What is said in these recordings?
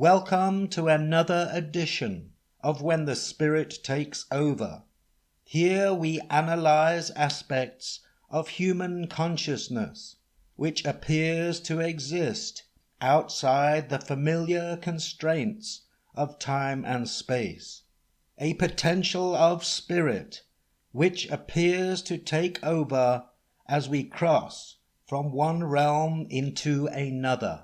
Welcome to another edition of When the Spirit Takes Over. Here we analyze aspects of human consciousness which appears to exist outside the familiar constraints of time and space, a potential of spirit which appears to take over as we cross from one realm into another.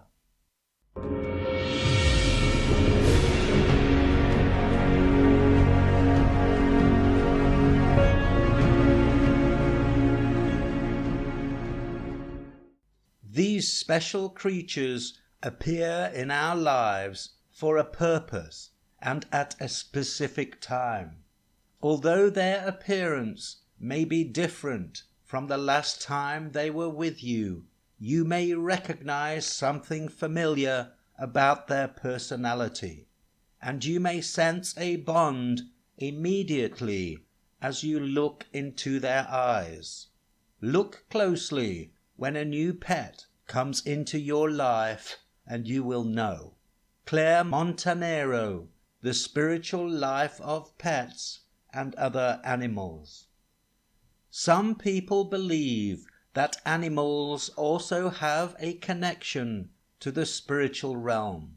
These special creatures appear in our lives for a purpose and at a specific time. Although their appearance may be different from the last time they were with you, you may recognize something familiar about their personality, and you may sense a bond immediately as you look into their eyes. Look closely when a new pet comes into your life and you will know. Claire Montanero, The Spiritual Life of Pets and Other Animals. Some people believe that animals also have a connection to the spiritual realm,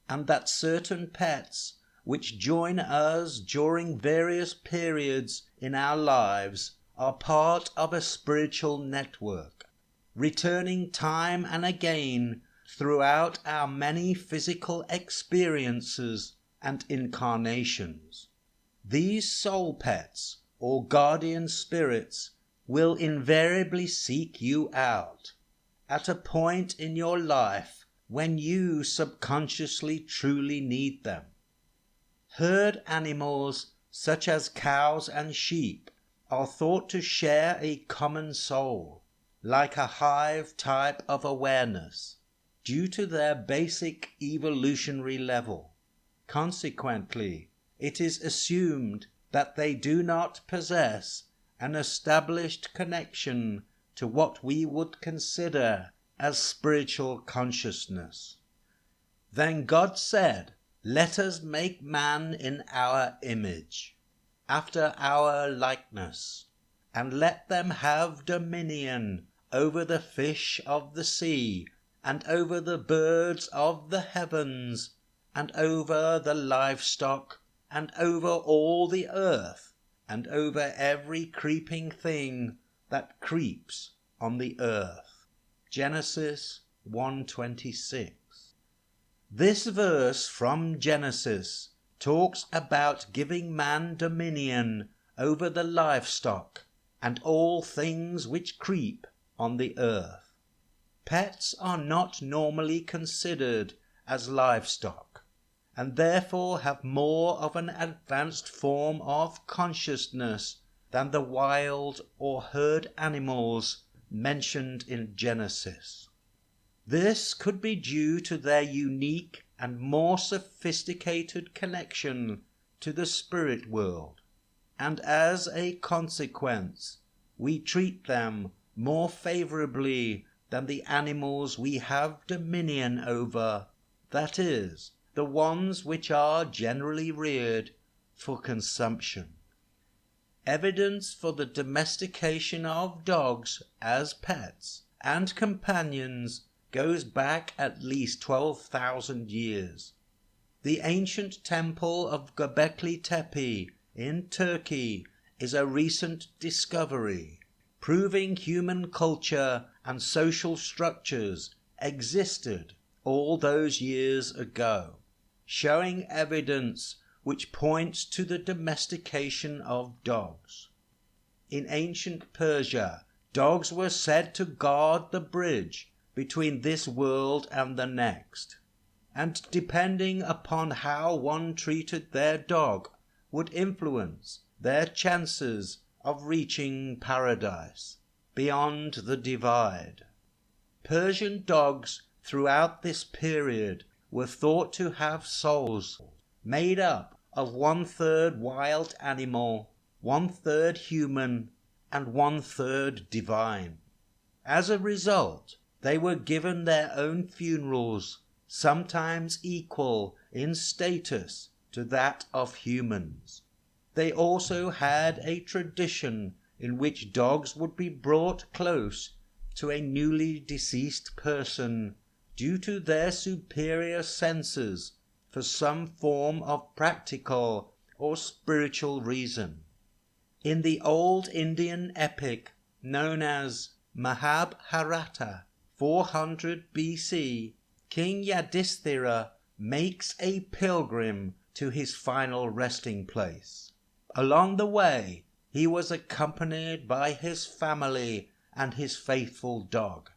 and that certain pets which join us during various periods in our lives are part of a spiritual network, returning time and again throughout our many physical experiences and incarnations. These soul pets or guardian spirits will invariably seek you out at a point in your life when you subconsciously truly need them. Herd animals such as cows and sheep are thought to share a common soul, like a hive type of awareness, due to their basic evolutionary level. Consequently, it is assumed that they do not possess an established connection to what we would consider as spiritual consciousness. Then God said, "Let us make man in our image, after our likeness, and let them have dominion over the fish of the sea, and over the birds of the heavens, and over the livestock, and over all the earth, and over every creeping thing that creeps on the earth." Genesis 1:26. This verse from Genesis talks about giving man dominion over the livestock and all things which creep on the earth. Pets are not normally considered as livestock, and therefore have more of an advanced form of consciousness than the wild or herd animals mentioned in Genesis. This could be due to their unique and more sophisticated connection to the spirit world, and as a consequence, we treat them more favorably than the animals we have dominion over, that is, the ones which are generally reared for consumption. Evidence for the domestication of dogs as pets and companions goes back at least 12,000 years. The ancient temple of Göbekli Tepe in Turkey is a recent discovery, proving human culture and social structures existed all those years ago, showing evidence which points to the domestication of dogs. In ancient Persia, dogs were said to guard the bridge between this world and the next, and depending upon how one treated their dog would influence their chances of reaching paradise beyond the divide. Persian dogs throughout this period were thought to have souls made up of 1/3 wild animal, 1/3 human, and 1/3 divine. As a result, they were given their own funerals sometimes equal in status to that of humans. They also had a tradition in which dogs would be brought close to a newly deceased person due to their superior senses for some form of practical or spiritual reason. In the old Indian epic known as Mahabharata, 400 BC, King Yudhishthira makes a pilgrim to his final resting place. Along the way, he was accompanied by his family and his faithful dog.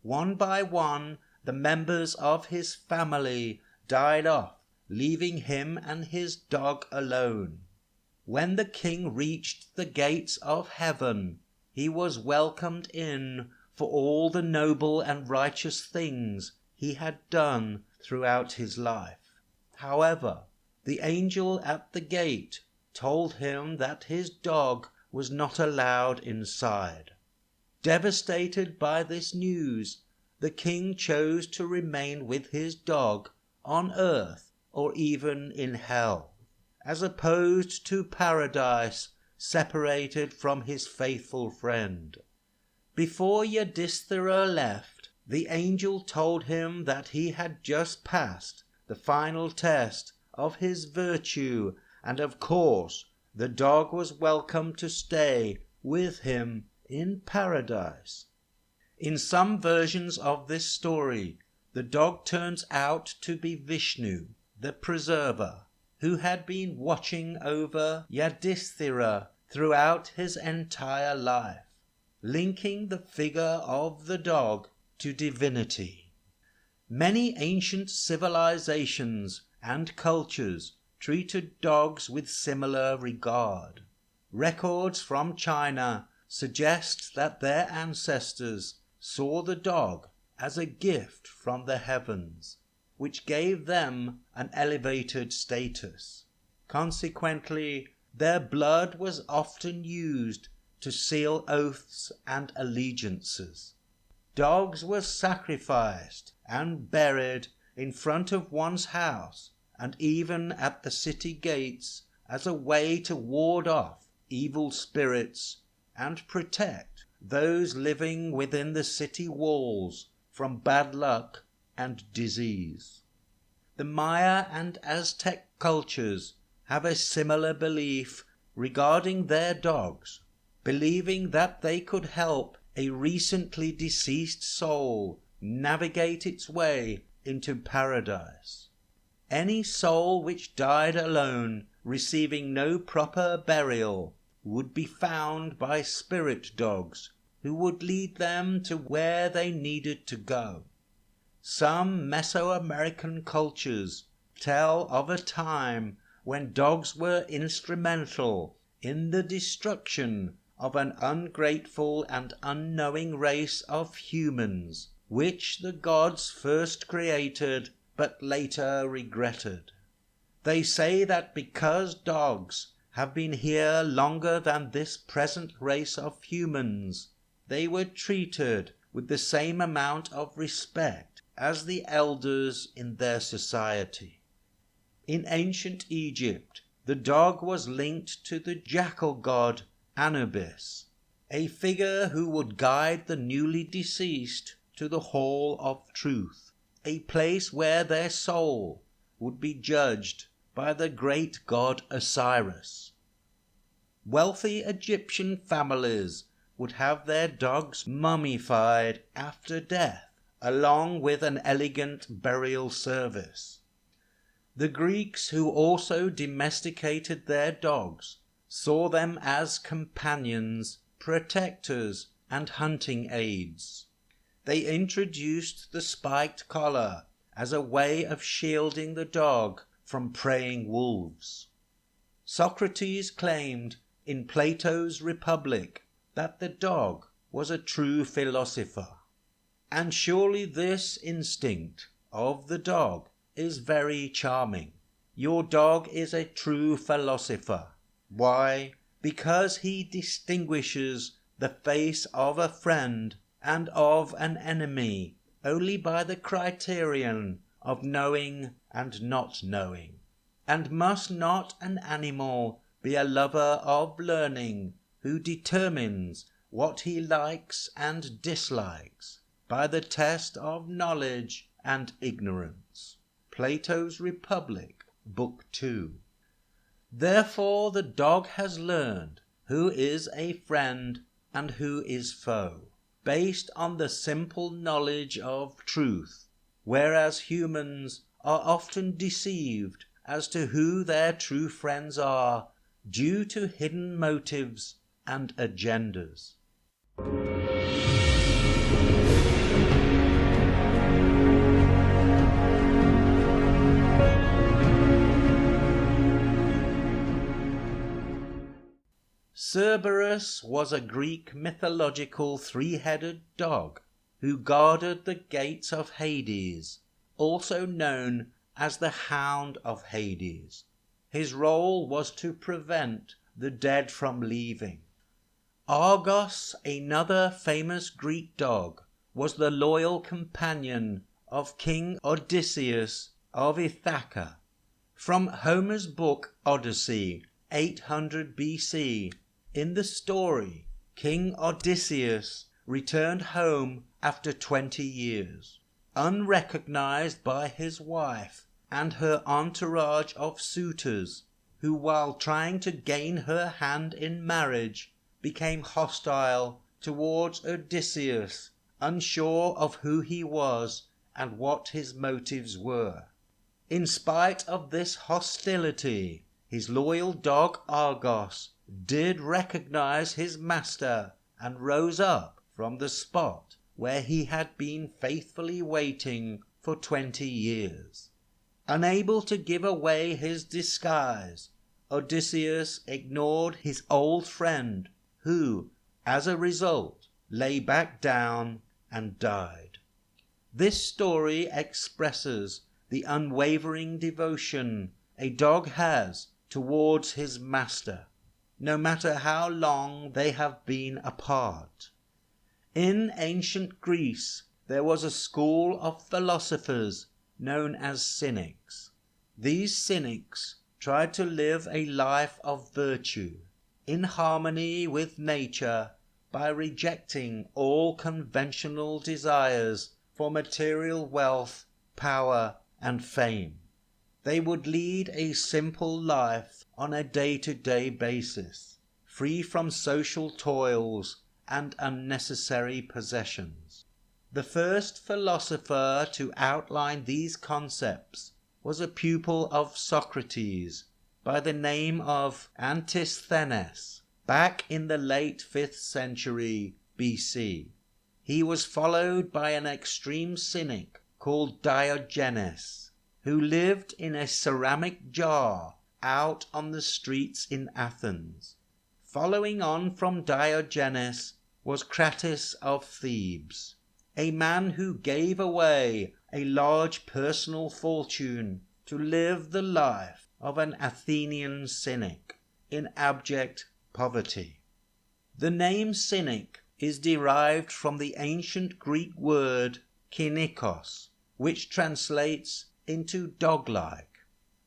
One by one, the members of his family died off, leaving him and his dog alone. When the king reached the gates of heaven, he was welcomed in for all the noble and righteous things he had done throughout his life. However, the angel at the gate told him that his dog was not allowed inside. Devastated by this news, the king chose to remain with his dog on earth or even in hell, as opposed to paradise, separated from his faithful friend. Before Yudhishthira left, the angel told him that he had just passed the final test of his virtue, and of course the dog was welcome to stay with him in paradise. In some versions of this story, the dog turns out to be Vishnu, the preserver, who had been watching over Yudhishthira throughout his entire life, linking the figure of the dog to divinity. Many ancient civilizations and cultures treated dogs with similar regard. Records from China suggest that their ancestors saw the dog as a gift from the heavens, which gave them an elevated status. Consequently, their blood was often used to seal oaths and allegiances. Dogs were sacrificed and buried in front of one's house and even at the city gates as a way to ward off evil spirits and protect those living within the city walls from bad luck and disease. The Maya and Aztec cultures have a similar belief regarding their dogs, believing that they could help a recently deceased soul navigate its way into paradise. Any soul which died alone, receiving no proper burial, would be found by spirit dogs who would lead them to where they needed to go. Some Mesoamerican cultures tell of a time when dogs were instrumental in the destruction of an ungrateful and unknowing race of humans, which the gods first created but later regretted. They say that because dogs have been here longer than this present race of humans, they were treated with the same amount of respect as the elders in their society. In ancient Egypt, the dog was linked to the jackal god Anubis, a figure who would guide the newly deceased to the hall of truth, a place where their soul would be judged by the great god Osiris. Wealthy Egyptian families would have their dogs mummified after death, along with an elegant burial service. The Greeks, who also domesticated their dogs, saw them as companions, protectors, and hunting aids. They introduced the spiked collar as a way of shielding the dog from preying wolves. Socrates claimed in Plato's Republic that the dog was a true philosopher. And surely this instinct of the dog is very charming. Your dog is a true philosopher. Why? Because he distinguishes the face of a friend and of an enemy only by the criterion of knowing and not knowing. And must not an animal be a lover of learning, who determines what he likes and dislikes by the test of knowledge and ignorance? Plato's Republic, Book 2. Therefore the dog has learned who is a friend and who is foe, based on the simple knowledge of truth, whereas humans are often deceived as to who their true friends are due to hidden motives and agendas. Cerberus was a Greek mythological three-headed dog who guarded the gates of Hades, also known as the Hound of Hades. His role was to prevent the dead from leaving. Argos, another famous Greek dog, was the loyal companion of King Odysseus of Ithaca. From Homer's book Odyssey, 800 BC, in the story, King Odysseus returned home after 20 years, unrecognized by his wife and her entourage of suitors, who, while trying to gain her hand in marriage, became hostile towards Odysseus, unsure of who he was and what his motives were. In spite of this hostility, his loyal dog Argos did recognize his master and rose up from the spot where he had been faithfully waiting for 20 years. Unable to give away his disguise, Odysseus ignored his old friend, who, as a result, lay back down and died. This story expresses the unwavering devotion a dog has towards his master, no matter how long they have been apart. In ancient Greece, there was a school of philosophers known as Cynics. These Cynics tried to live a life of virtue, in harmony with nature, by rejecting all conventional desires for material wealth, power, and fame. They would lead a simple life on a day-to-day basis, free from social toils and unnecessary possessions. The first philosopher to outline these concepts was a pupil of Socrates by the name of Antisthenes, back in the late 5th century BC. He was followed by an extreme cynic called Diogenes, who lived in a ceramic jar out on the streets in Athens. Following on from Diogenes was Crates of Thebes, a man who gave away a large personal fortune to live the life of an Athenian cynic in abject poverty. The name cynic is derived from the ancient Greek word kynikos, which translates into dog-like.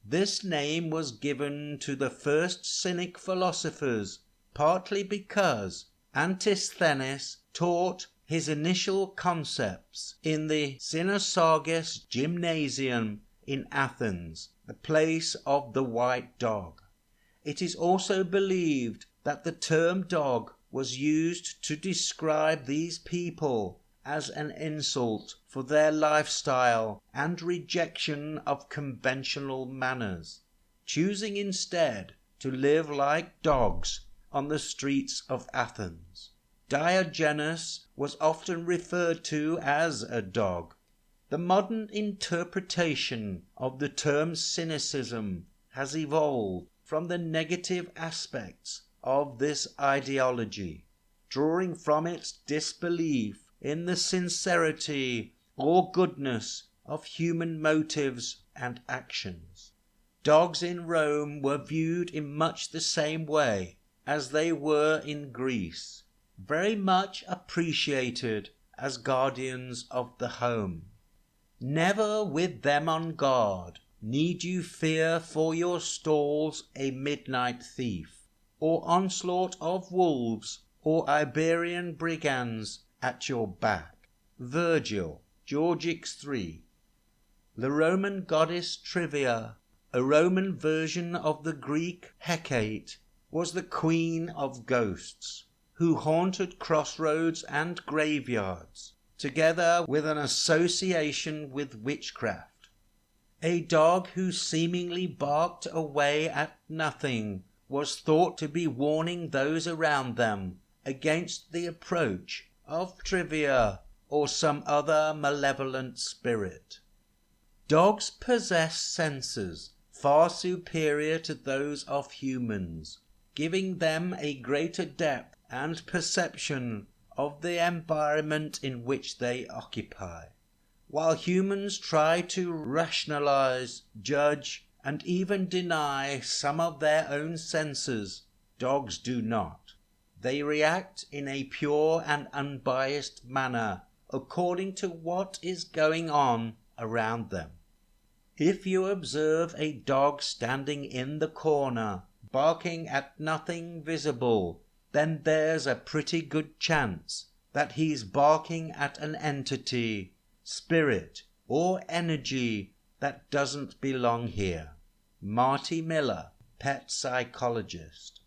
This name was given to the first Cynic philosophers partly because Antisthenes taught his initial concepts in the Cynosarges Gymnasium in Athens, the place of the white dog. It is also believed that the term dog was used to describe these people as an insult for their lifestyle and rejection of conventional manners, choosing instead to live like dogs on the streets of Athens. Diogenes was often referred to as a dog. The modern interpretation of the term cynicism has evolved from the negative aspects of this ideology, drawing from its disbelief in the sincerity or goodness of human motives and actions. Dogs in Rome were viewed in much the same way as they were in Greece, very much appreciated as guardians of the home. Never with them on guard need you fear for your stalls a midnight thief, or onslaught of wolves, or Iberian brigands at your back. Virgil, Georgics 3. The Roman goddess Trivia, a Roman version of the Greek Hecate, was the queen of ghosts, who haunted crossroads and graveyards, together with an association with witchcraft. A dog who seemingly barked away at nothing was thought to be warning those around them against the approach of Trivia or some other malevolent spirit. Dogs possess senses far superior to those of humans, giving them a greater depth and perception of the environment in which they occupy. While humans try to rationalize, judge, and even deny some of their own senses, dogs do not. They react in a pure and unbiased manner according to what is going on around them. If you observe a dog standing in the corner, barking at nothing visible, then there's a pretty good chance that he's barking at an entity, spirit, or energy that doesn't belong here. Marty Miller, pet psychologist.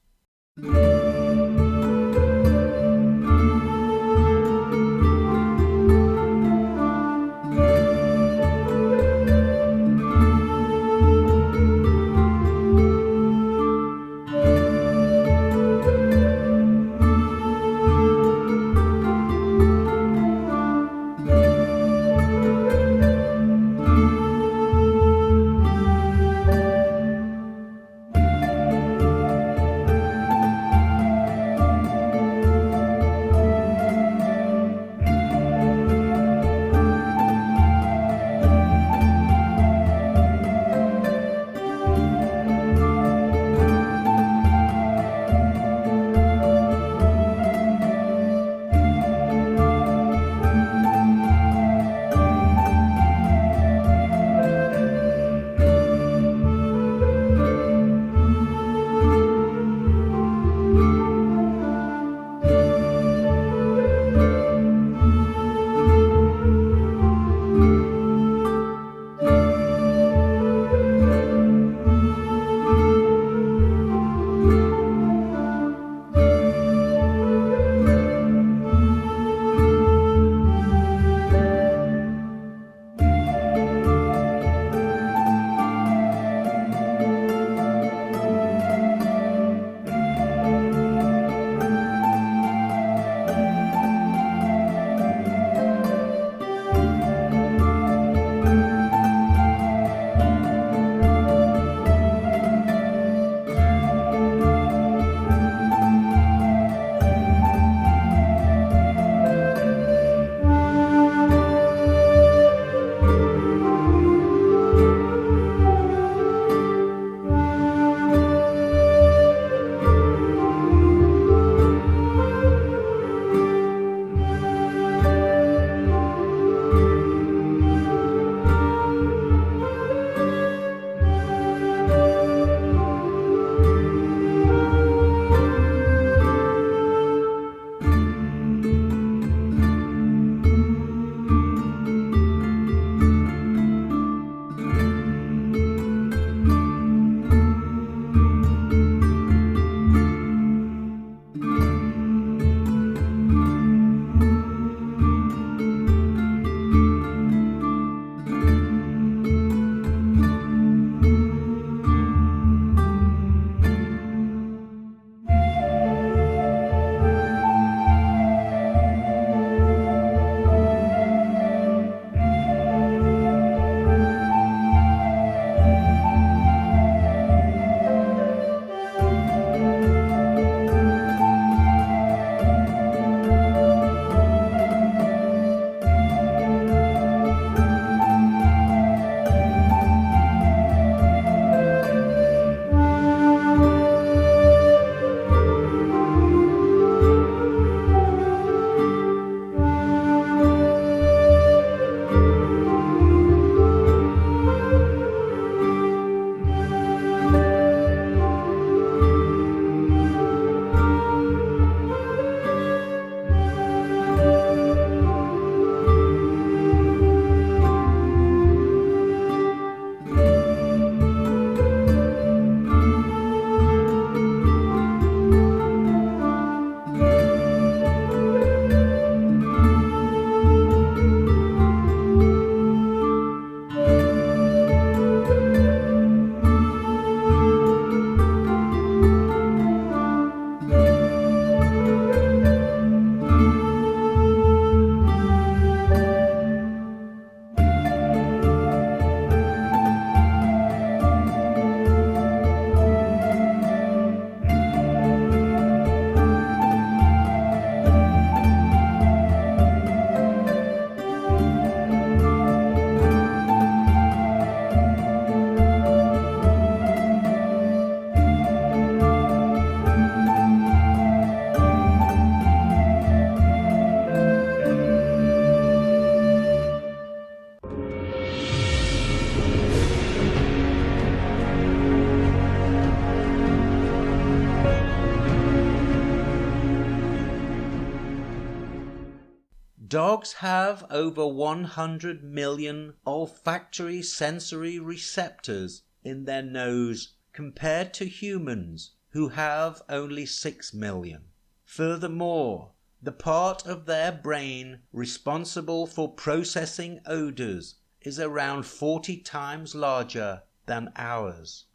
Dogs have over 100 million olfactory sensory receptors in their nose compared to humans who have only 6 million. Furthermore, the part of their brain responsible for processing odors is around 40 times larger than ours.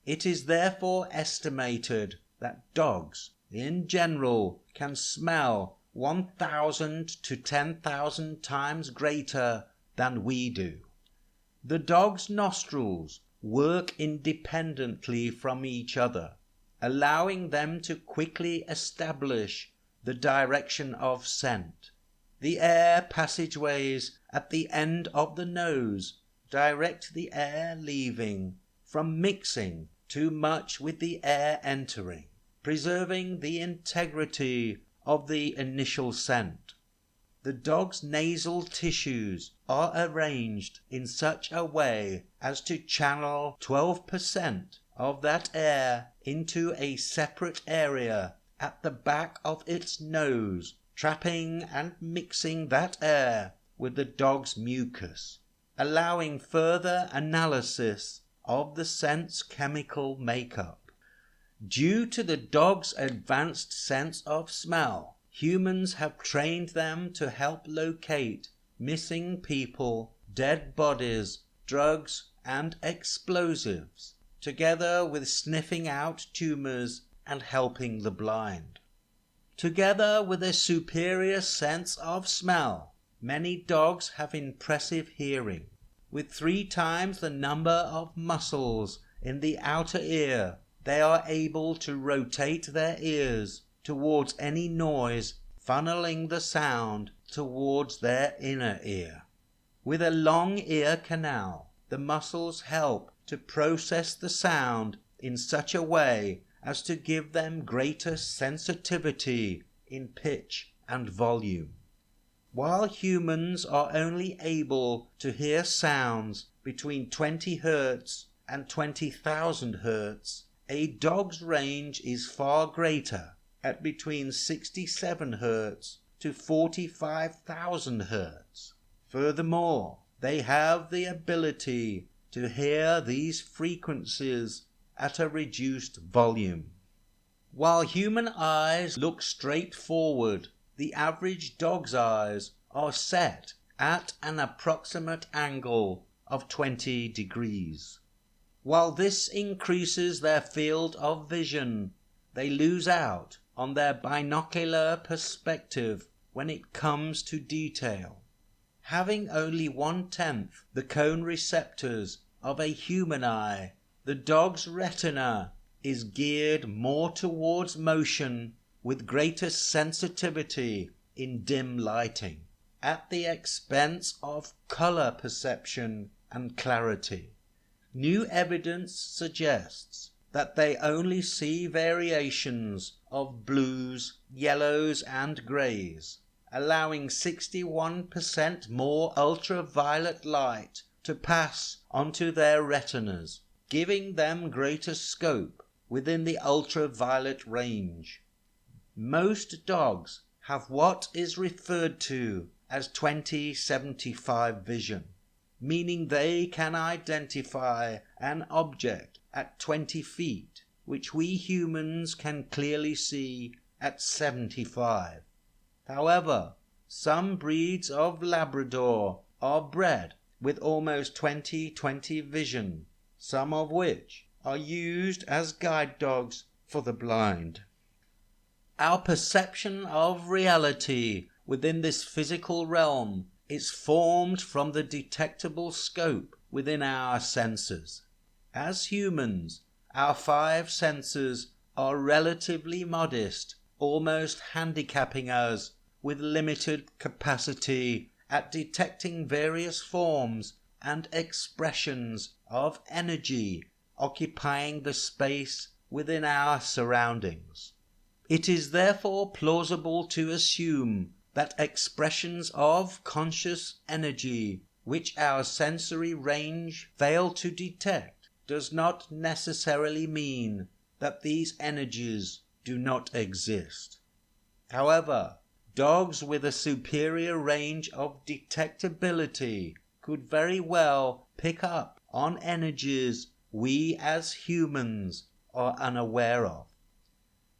It is therefore estimated that dogs, in general, can smell 1,000 to 10,000 times greater than we do. The dog's nostrils work independently from each other, allowing them to quickly establish the direction of scent. The air passageways at the end of the nose direct the air leaving from mixing too much with the air entering, preserving the integrity of the initial scent. The dog's nasal tissues are arranged in such a way as to channel 12% of that air into a separate area at the back of its nose, trapping and mixing that air with the dog's mucus, allowing further analysis of the scent's chemical makeup. Due to the dog's advanced sense of smell, humans have trained them to help locate missing people, dead bodies, drugs, and explosives, together with sniffing out tumors and helping the blind. Together with a superior sense of smell, many dogs have impressive hearing. With 3 times the number of muscles in the outer ear, they are able to rotate their ears towards any noise, funneling the sound towards their inner ear. With a long ear canal, the muscles help to process the sound in such a way as to give them greater sensitivity in pitch and volume. While humans are only able to hear sounds between 20 Hz and 20,000 Hz, a dog's range is far greater at between 67 Hz to 45,000 Hz. Furthermore, they have the ability to hear these frequencies at a reduced volume. While human eyes look straight forward, the average dog's eyes are set at an approximate angle of 20 degrees. While this increases their field of vision, they lose out on their binocular perspective when it comes to detail. Having only 1/10 the cone receptors of a human eye, the dog's retina is geared more towards motion with greater sensitivity in dim lighting, at the expense of color perception and clarity. New evidence suggests that they only see variations of blues, yellows, and grays, allowing 61% more ultraviolet light to pass onto their retinas, giving them greater scope within the ultraviolet range. Most dogs have what is referred to as 20/75 vision, meaning they can identify an object at 20 feet, which we humans can clearly see at 75. However, some breeds of Labrador are bred with almost 20/20 vision, some of which are used as guide dogs for the blind. Our perception of reality within this physical realm is formed from the detectable scope within our senses. As humans, our 5 senses are relatively modest, almost handicapping us with limited capacity at detecting various forms and expressions of energy occupying the space within our surroundings. It is therefore plausible to assume that expressions of conscious energy which our sensory range fail to detect does not necessarily mean that these energies do not exist. However, Dogs with a superior range of detectability could very well pick up on energies we as humans are unaware of.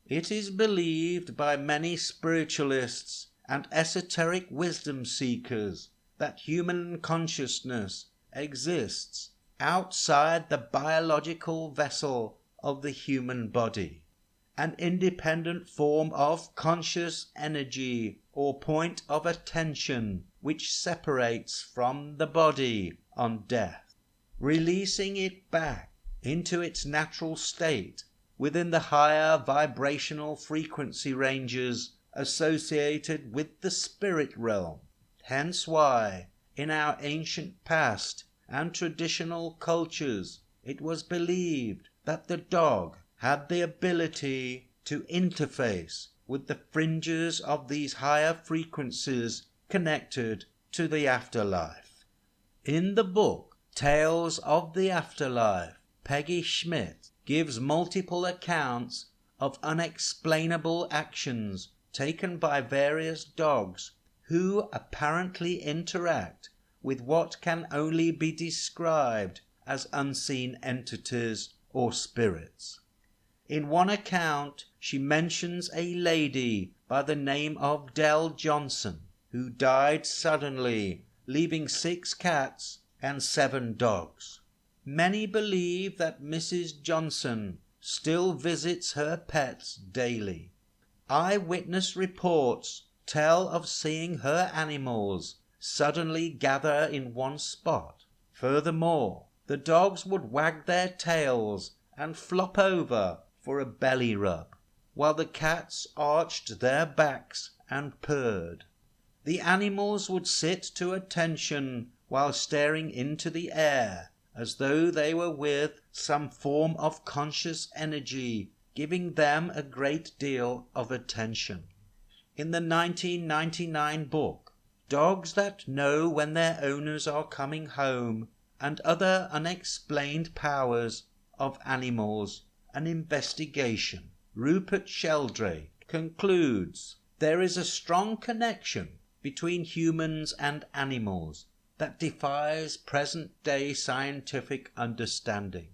It is believed by many spiritualists and esoteric wisdom seekers that human consciousness exists outside the biological vessel of the human body, an independent form of conscious energy or point of attention which separates from the body on death, releasing it back into its natural state within the higher vibrational frequency ranges associated with the spirit realm. Hence why, in our ancient past and traditional cultures, it was believed that the dog had the ability to interface with the fringes of these higher frequencies connected to the afterlife. In the book Tales of the Afterlife, Peggy Schmidt gives multiple accounts of unexplainable actions taken by various dogs who apparently interact with what can only be described as unseen entities or spirits. In one account, she mentions a lady by the name of Dell Johnson, who died suddenly, leaving 6 cats and 7 dogs. Many believe that Mrs. Johnson still visits her pets daily. Eyewitness reports tell of seeing her animals suddenly gather in one spot. Furthermore, the dogs would wag their tails and flop over for a belly rub, while the cats arched their backs and purred. The animals would sit to attention while staring into the air, as though they were with some form of conscious energy giving them a great deal of attention. In the 1999 book, Dogs That Know When Their Owners Are Coming Home and Other Unexplained Powers of Animals, an Investigation, Rupert Sheldrake concludes there is a strong connection between humans and animals that defies present-day scientific understanding.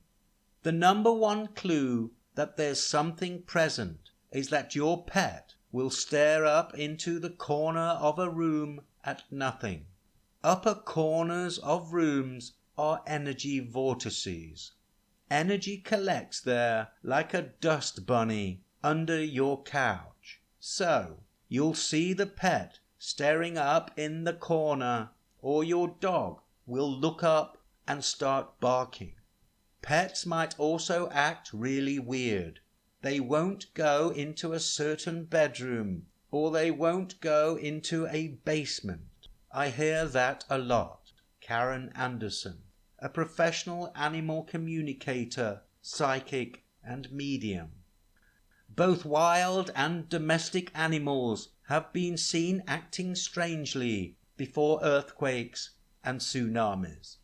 The number one clue that there's something present is that your pet will stare up into the corner of a room at nothing. Upper corners of rooms are energy vortices. Energy collects there like a dust bunny under your couch. So, you'll see the pet staring up in the corner, or your dog will look up and start barking. Pets might also act really weird. They won't go into a certain bedroom, or they won't go into a basement. I hear that a lot. Karen Anderson, a professional animal communicator, psychic, and medium. Both wild and domestic animals have been seen acting strangely before earthquakes and tsunamis.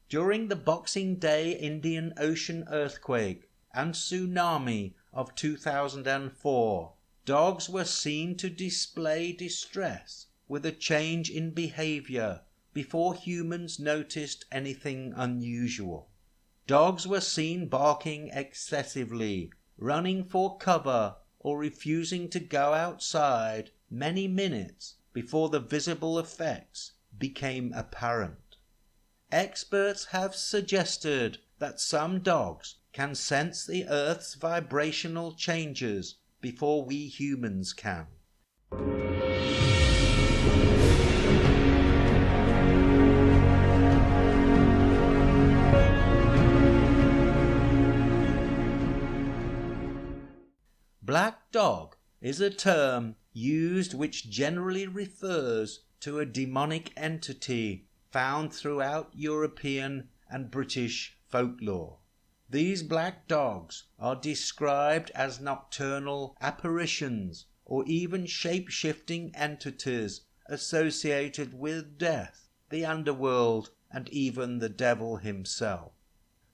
During the Boxing Day Indian Ocean earthquake and tsunami of 2004, dogs were seen to display distress with a change in behavior before humans noticed anything unusual. Dogs were seen barking excessively, running for cover, or refusing to go outside many minutes before the visible effects became apparent. Experts have suggested that some dogs can sense the Earth's vibrational changes before we humans can. Black dog is a term used which generally refers to a demonic entity found throughout European and British folklore. These black dogs are described as nocturnal apparitions or even shape-shifting entities associated with death, the underworld, and even the devil himself.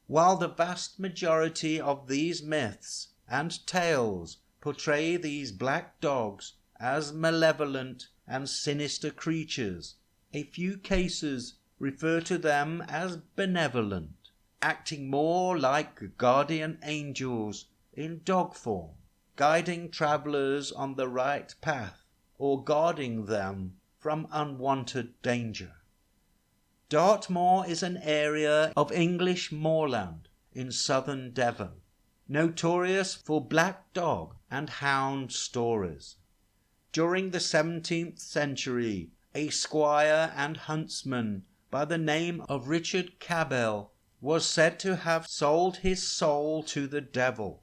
While the vast majority of these myths and tales portray these black dogs as malevolent and sinister creatures. A few cases refer to them as benevolent, acting more like guardian angels in dog form, guiding travelers on the right path or guarding them from unwanted danger. Dartmoor is an area of English moorland in southern Devon, notorious for black dog and hound stories. During the 17th century, a squire and huntsman by the name of Richard Cabell was said to have sold his soul to the devil.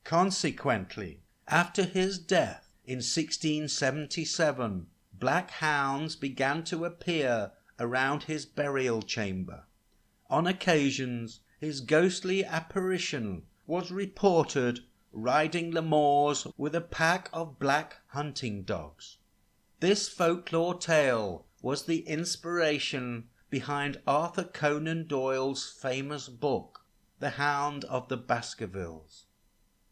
Consequently, after his death in 1677, black hounds began to appear around his burial chamber. On occasions, his ghostly apparition was reported riding the moors with a pack of black hunting dogs. This folklore tale was the inspiration behind Arthur Conan Doyle's famous book, The Hound of the Baskervilles.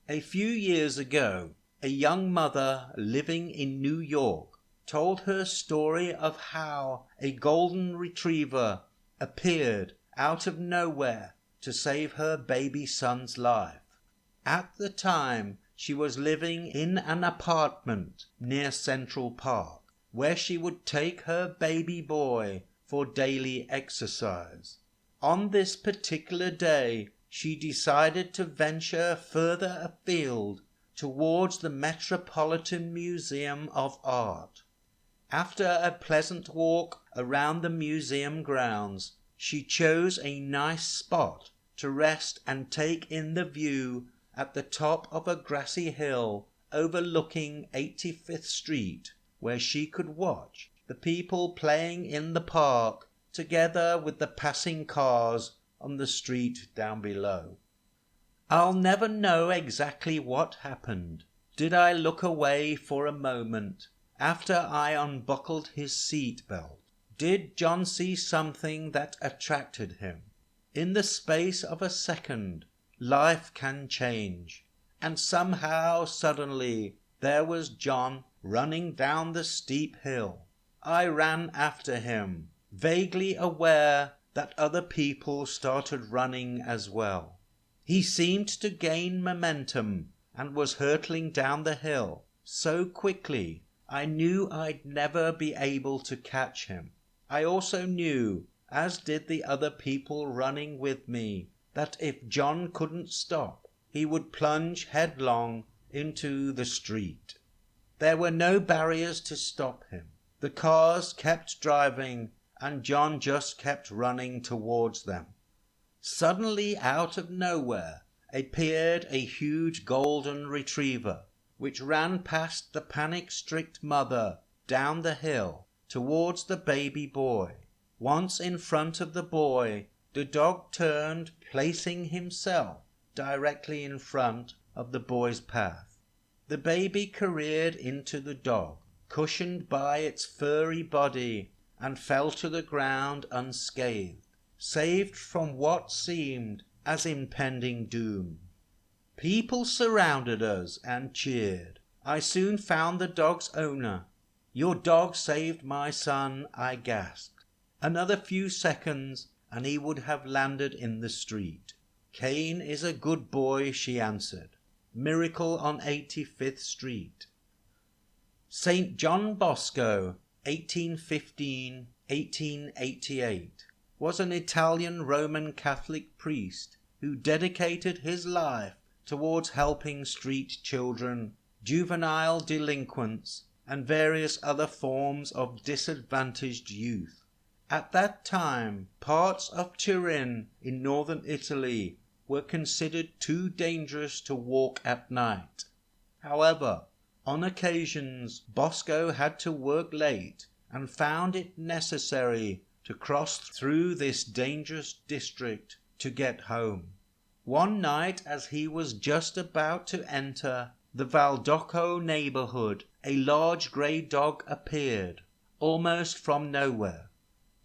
A few years ago, a young mother living in New York told her story of how a golden retriever appeared out of nowhere to save her baby son's life. At the time, she was living in an apartment near Central Park, where she would take her baby boy for daily exercise. On this particular day, she decided to venture further afield towards the Metropolitan Museum of Art. After a pleasant walk around the museum grounds, she chose a nice spot to rest and take in the view at the top of a grassy hill overlooking 85th Street, where she could watch the people playing in the park together with the passing cars on the street down below. I'll never know exactly what happened. Did I look away for a moment after I unbuckled his seat belt? Did John see something that attracted him? In the space of a second, life can change, and somehow suddenly there was John running down the steep hill. I ran after him, vaguely aware that other people started running as well. He seemed to gain momentum and was hurtling down the hill so quickly I knew I'd never be able to catch him. I also knew, as did the other people running with me, that if John couldn't stop, he would plunge headlong into the street. There were no barriers to stop him. The cars kept driving, and John just kept running towards them. Suddenly, out of nowhere, appeared a huge golden retriever, which ran past the panic-stricken mother down the hill towards the baby boy. Once in front of the boy, the dog turned, placing himself directly in front of the boy's path. The baby careered into the dog, cushioned by its furry body, and fell to the ground unscathed, saved from what seemed as impending doom. People surrounded us and cheered. I soon found the dog's owner. "Your dog saved my son," I gasped. Another few seconds and he would have landed in the street. "Cain is a good boy," she answered. Miracle on 85th Street. St. John Bosco, 1815-1888, was an Italian Roman Catholic priest who dedicated his life towards helping street children, juvenile delinquents, and various other forms of disadvantaged youth. At that time, parts of Turin in northern Italy were considered too dangerous to walk at night. However, on occasions Bosco had to work late and found it necessary to cross through this dangerous district to get home. One night, as he was just about to enter the Valdocco neighborhood, a large grey dog appeared, almost from nowhere.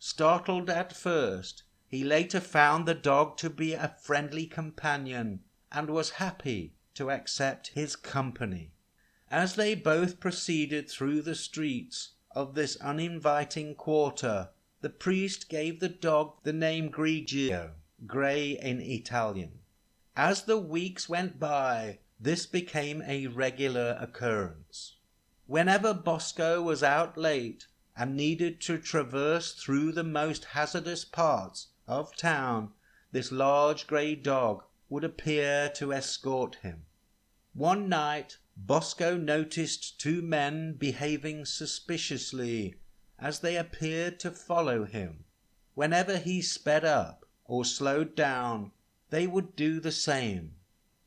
Startled at first, he later found the dog to be a friendly companion and was happy to accept his company. As they both proceeded through the streets of this uninviting quarter, the priest gave the dog the name Grigio, grey in Italian. As the weeks went by, this became a regular occurrence. Whenever Bosco was out late and needed to traverse through the most hazardous parts of town, this large grey dog would appear to escort him. One night Bosco noticed two men behaving suspiciously as they appeared to follow him. Whenever he sped up or slowed down, they would do the same.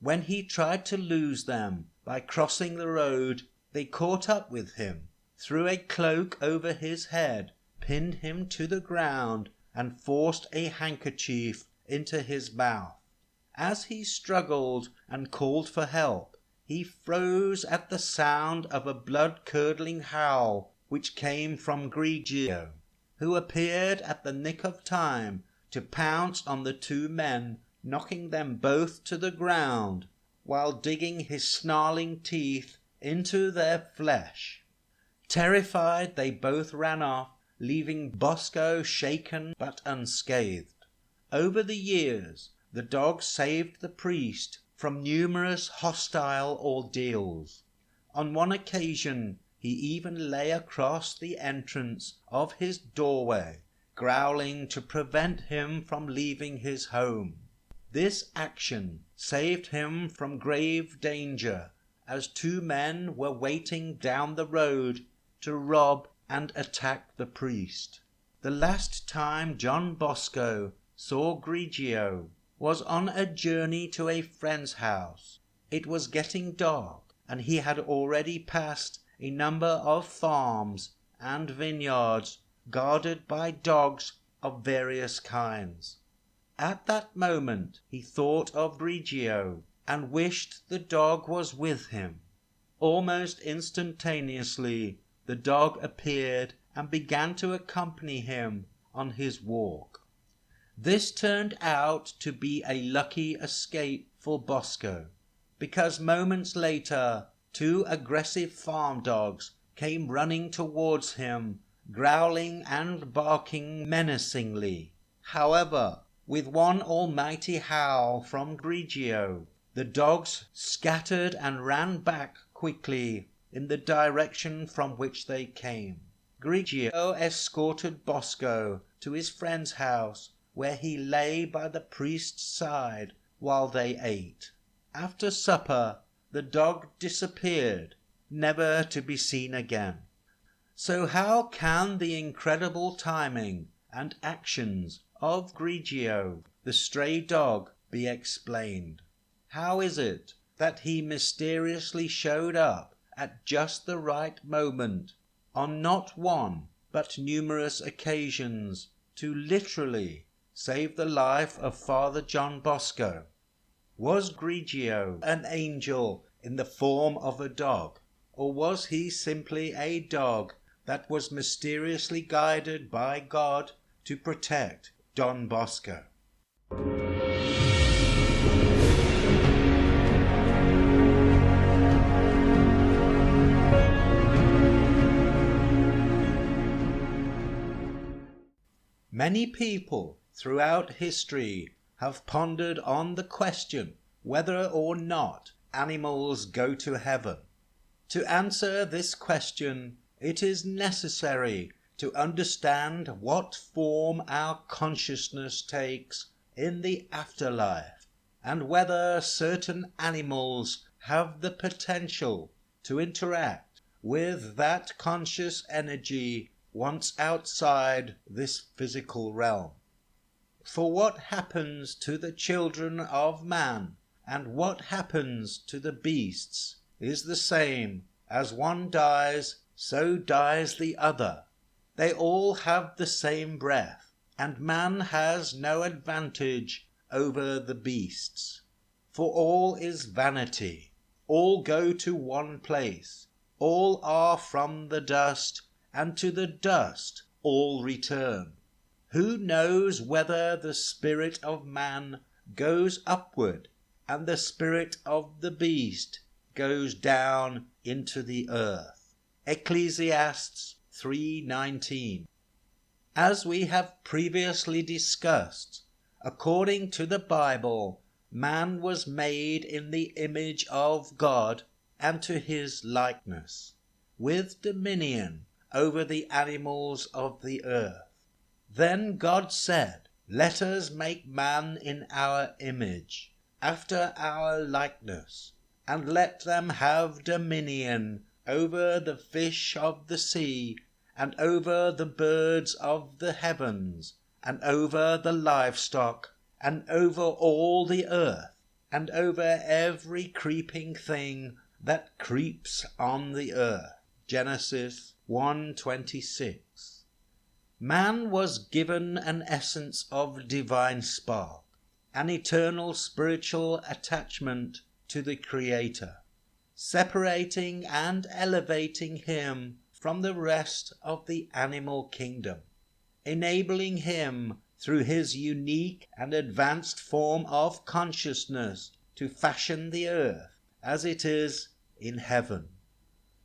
When he tried to lose them by crossing the road, they caught up with him, threw a cloak over his head, pinned him to the ground, and forced a handkerchief into his mouth. As he struggled and called for help, he froze at the sound of a blood-curdling howl which came from Grigio, who appeared at the nick of time to pounce on the two men, knocking them both to the ground while digging his snarling teeth into their flesh. Terrified, they both ran off, leaving Bosco shaken but unscathed. Over the years, the dog saved the priest from numerous hostile ordeals. On one occasion, he even lay across the entrance of his doorway, growling to prevent him from leaving his home. This action saved him from grave danger, as two men were waiting down the road to rob and attack the priest. The last time John Bosco saw Grigio was on a journey to a friend's house. It was getting dark, and he had already passed a number of farms and vineyards guarded by dogs of various kinds. At that moment he thought of Grigio and wished the dog was with him. Almost instantaneously the dog appeared and began to accompany him on his walk. This turned out to be a lucky escape for Bosco, because moments later two aggressive farm dogs came running towards him, growling and barking menacingly. However, with one almighty howl from Grigio, the dogs scattered and ran back quickly in the direction from which they came. Grigio escorted Bosco to his friend's house, where he lay by the priest's side while they ate. After supper, the dog disappeared, never to be seen again. So how can the incredible timing and actions of Grigio, the stray dog, be explained? How is it that he mysteriously showed up at just the right moment, on not one but numerous occasions, to literally save the life of Father John Bosco? Was Grigio an angel in the form of a dog, or was he simply a dog that was mysteriously guided by God to protect Don Bosco? Many people throughout history have pondered on the question whether or not animals go to heaven. To answer this question, it is necessary to understand what form our consciousness takes in the afterlife, and whether certain animals have the potential to interact with that conscious energy once outside this physical realm. For what happens to the children of man and what happens to the beasts is the same. As one dies, so dies the other. They all have the same breath, and man has no advantage over the beasts. For all is vanity. All go to one place. All are from the dust, and to the dust all return. Who knows whether the spirit of man goes upward and the spirit of the beast goes down into the earth. Ecclesiastes 3:19. As we have previously discussed, according to the Bible, man was made in the image of God and to his likeness, with dominion over the animals of the earth. Then God said, "Let us make man in our image, after our likeness, and let them have dominion over the fish of the sea, and over the birds of the heavens, and over the livestock, and over all the earth, and over every creeping thing that creeps on the earth." Genesis 1:26. Man was given an essence of divine spark, an eternal spiritual attachment to the Creator, separating and elevating him from the rest of the animal kingdom, enabling him through his unique and advanced form of consciousness to fashion the earth as it is in heaven.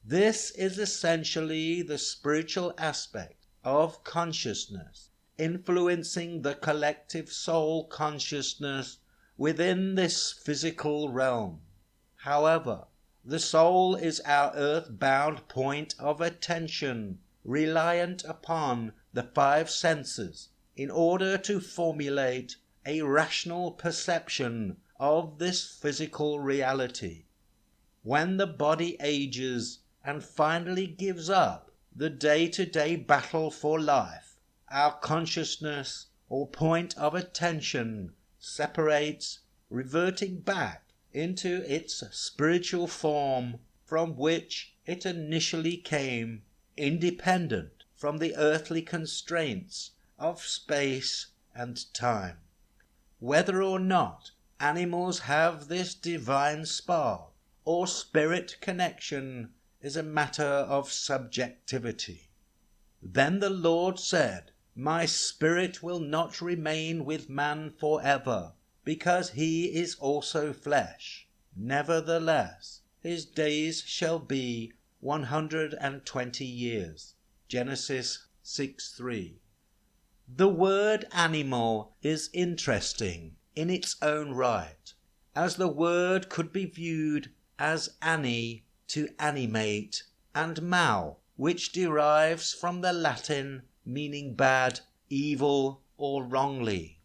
This is essentially the spiritual aspect of consciousness, influencing the collective soul consciousness within this physical realm. However, the soul is our earth-bound point of attention, reliant upon the five senses in order to formulate a rational perception of this physical reality. When the body ages and finally gives up the day-to-day battle for life, our consciousness or point of attention separates, reverting back into its spiritual form from which it initially came, independent from the earthly constraints of space and time. Whether or not animals have this divine spark or spirit connection is a matter of subjectivity. Then the Lord said, "My spirit will not remain with man forever, because he is also flesh. Nevertheless, his days shall be 120 years. Genesis 6:3. The word animal is interesting in its own right, as the word could be viewed as ani, to animate, and mal, which derives from the Latin meaning bad, evil, or wrongly.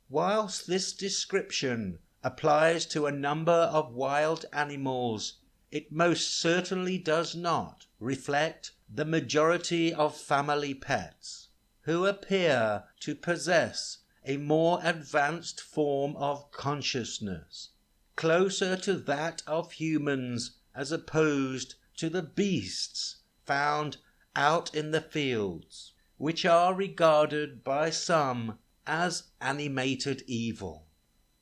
Whilst this description applies to a number of wild animals, it most certainly does not reflect the majority of family pets, who appear to possess a more advanced form of consciousness, closer to that of humans as opposed to the beasts found out in the fields, which are regarded by some as animated evil.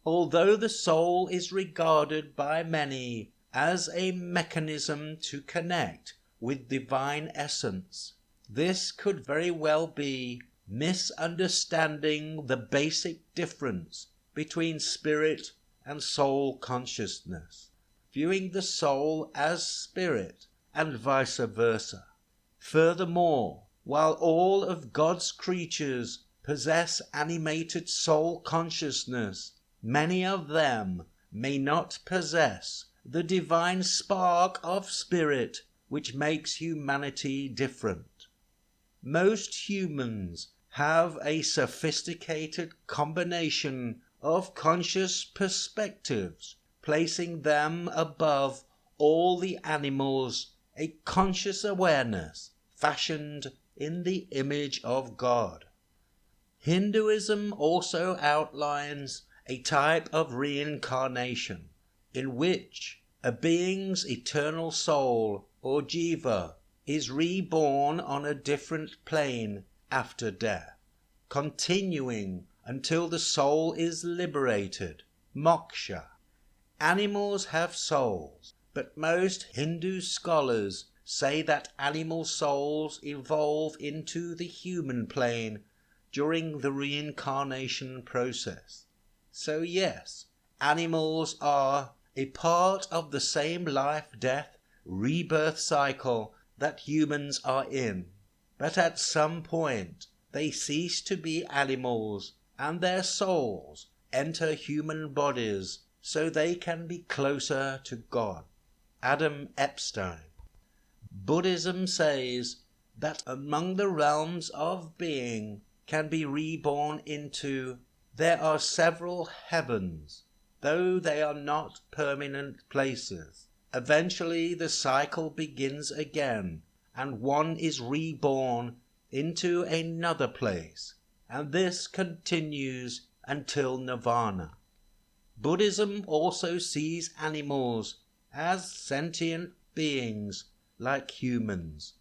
Although the soul is regarded by many as a mechanism to connect with divine essence, this could very well be misunderstanding the basic difference between spirit and soul consciousness, viewing the soul as spirit and vice versa. Furthermore, while all of God's creatures possess animated soul consciousness, many of them may not possess the divine spark of spirit which makes humanity different. Most humans have a sophisticated combination of conscious perspectives, placing them above all the animals, a conscious awareness fashioned in the image of God. Hinduism also outlines a type of reincarnation in which a being's eternal soul, or jiva, is reborn on a different plane after death, continuing until the soul is liberated, moksha. Animals have souls, but most Hindu scholars say that animal souls evolve into the human plane during the reincarnation process. So yes, animals are a part of the same life-death rebirth cycle that humans are in. But at some point, they cease to be animals, and their souls enter human bodies so they can be closer to God. Adam Epstein. Buddhism says that among the realms of being can be reborn into, there are several heavens, though they are not permanent places. Eventually the cycle begins again, and one is reborn into another place, and this continues until nirvana. Buddhism also sees animals as sentient beings like humans,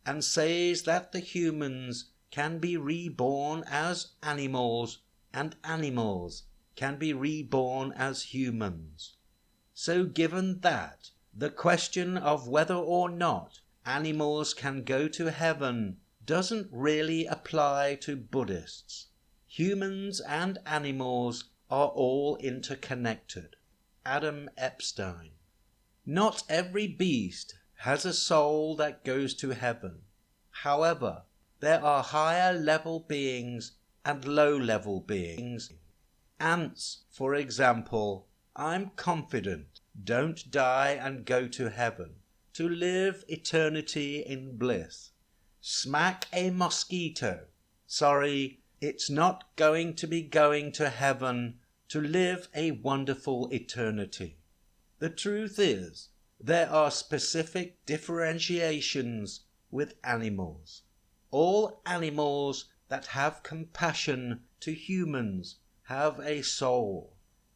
and says that the humans can be reborn as animals, and animals can be reborn as humans. So given that, the question of whether or not animals can go to heaven doesn't really apply to Buddhists. Humans and animals are all interconnected. Adam Epstein. Not every beast has a soul that goes to heaven. However, there are higher level beings and low level beings. Ants, for example, I'm confident, don't die and go to heaven, to live eternity in bliss. Smack a mosquito. Sorry, it's not going to be going to heaven to live a wonderful eternity. The truth is, there are specific differentiations with animals. All animals that have compassion to humans have a soul.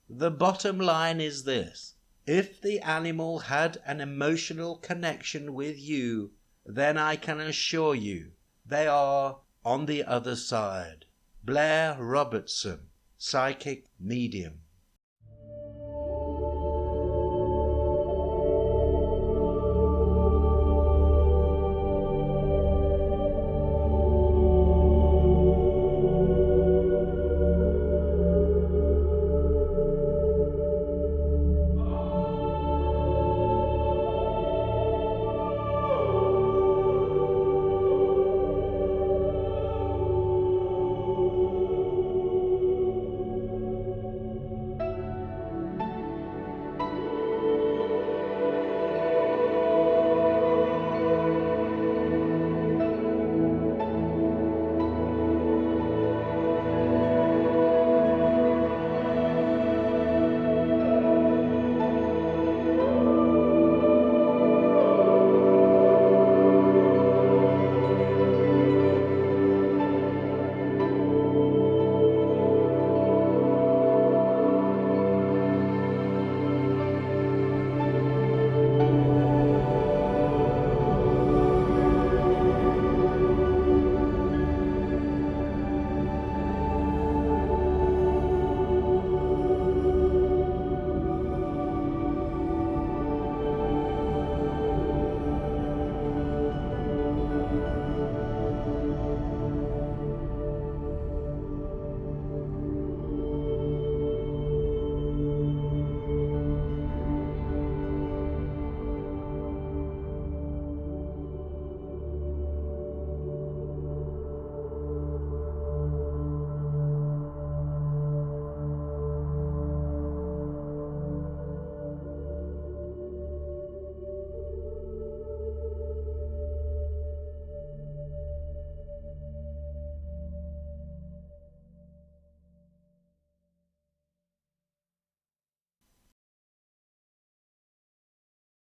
The bottom line is this: if the animal had an emotional connection with you, then I can assure you they are on the other side. Blair Robertson, psychic medium.